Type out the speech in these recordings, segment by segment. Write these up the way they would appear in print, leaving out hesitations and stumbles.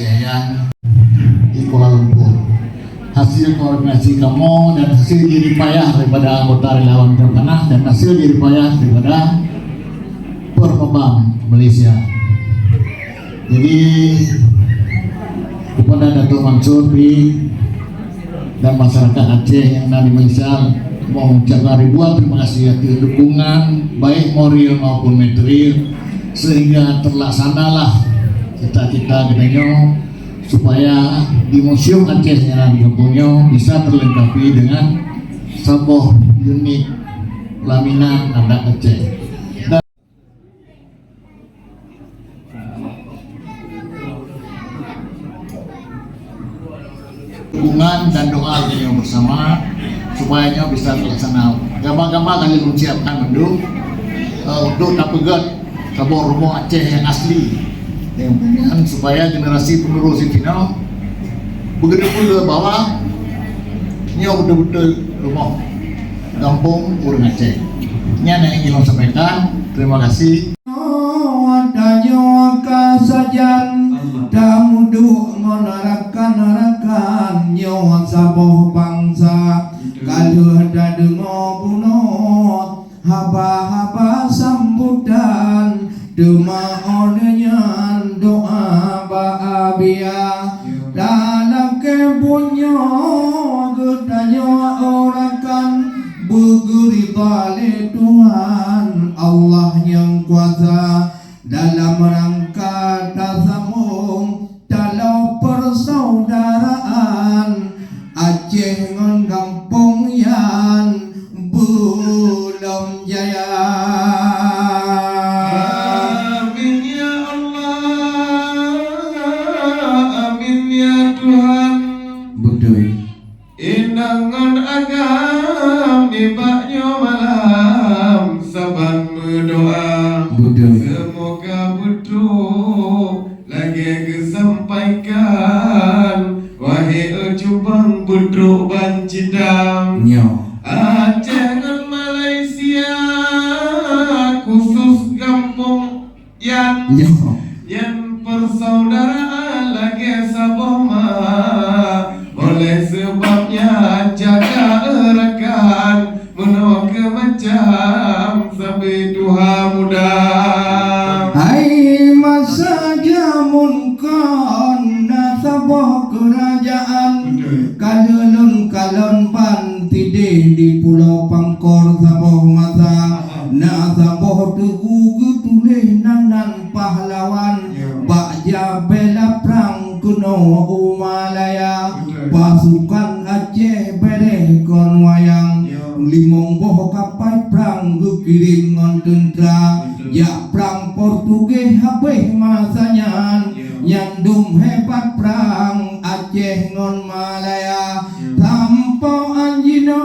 Aceh yang di Kuala Lumpur. Hasil koordinasi kamu dan hasil jerih payah daripada anggota relawan Trepana dan hasil jerih payah daripada Perpebam Malaysia. Jadi kepada Datuk Mansur dan masyarakat Aceh yang ada di Malaysia, mau mengucapkan ribuan terima kasih atas dukungan baik moral maupun material sehingga terlaksanalah cita-cita kita supaya di Museum Aceh yang ada di kampungnya bisa terlengkapi dengan sebuah unit pelaminan adat Aceh. Dukungan dan doa kita bersama supaya bisa terlaksana. Gambar-gambar kali menyiapkan untuk tapegat sebuah rumah Aceh yang asli, yang supaya generasi penerus itu begitu bahwa ini betul-betul rumah kampung orang Aceh. Ini yang ingin saya sampaikan. Terima kasih. Sajan tamudu ngonarakan nyawa saboh bangsa kalau ada dengo buno haba-haba sambutan dema odenya doa baabia dalam kebunyo gedanya orakan begeri balik Tuhan Allah yang kuasa dalam rangka tasambung dalam persaudaraan Aceh ngon kampung yang belum jaya. Amin ya Allah, amin ya Tuhan. Betul. Inangan agam ibaknya malam saban berdoa. Betul. Semoga betul lagi kesampaikan wahai ujubang beduk bancidam Aceh dan Malaysia khusus kampung yang persaudaraan lagi saboma oleh sebabnya jaga erakan menolak macam sampai Tuhan muda. Hai masa jamun kon nasabah kerajaan kalon pantide di Pulau Pangkor sabah masa nasabah teguh ketulih nanan pahlawan bakja bela perang kuno Umalaya pasukan Aceh bereh kon wayang limong boh kapal perang kirim ngon tentera ya perang Portugis habis masanya nyandum hebat perang Aceh ngon Malaya tanpa anjino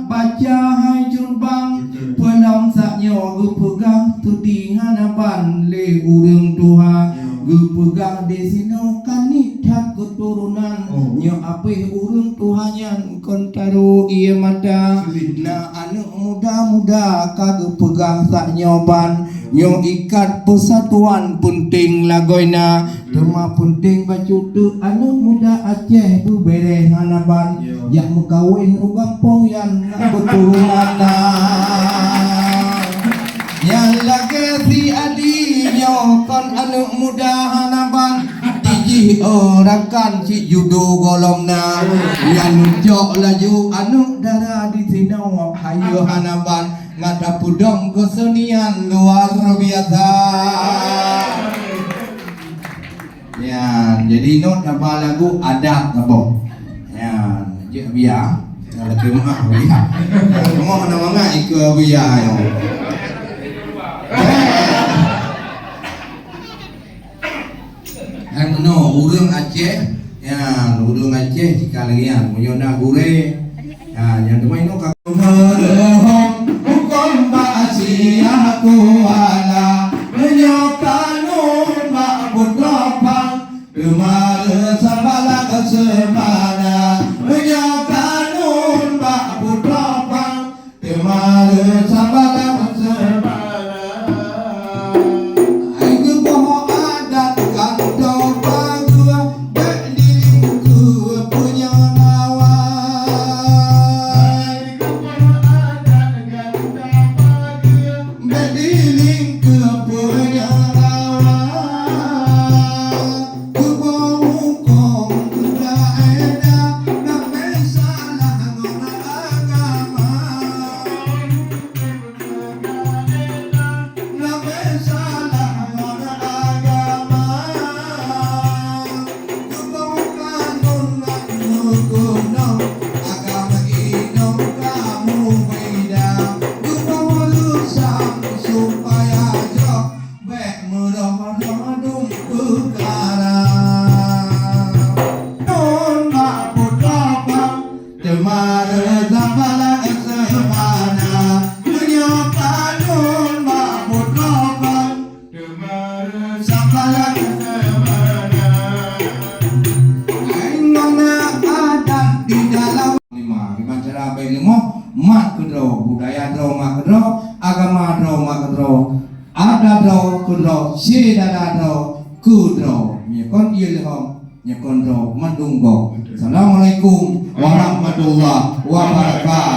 baca hajun bang pelang saknyo gepegang tudi hanapan le urang Tuhan gepegang desino kanit hak keturunan nyo apih urang Tuhanyan kon taruh iya mata na anak muda-muda kagak pegang saknyo ban nyo ikat persatuan penting lagoina tema penting bacutu anak muda Aceh bebereh hanaban yang mengkawin ugampong yang keturunan yang lagi si adi nyo kon anak muda hanaban tiji orakan si judo golomna yang nunjuk laju anak darah di sini hayo hanaban ngada pudong kesenian luar biasa. Ya, jadi not apa lagu adat apa? Ya, je biar lagu mah biar. Semua mana-mana ikut biar yo. No, urang Aceh, ya, urang Aceh jika lagi yang menyona gure, ya, yang teman itu kau merehom, hukum basi aku ala, menyokanun mak budropang, kemana sabala kesemana, menyokanun mak budropang, kemana sabala kesemana. kon ilham nya kon ro madunggo. Assalamualaikum warahmatullahi wabarakatuh.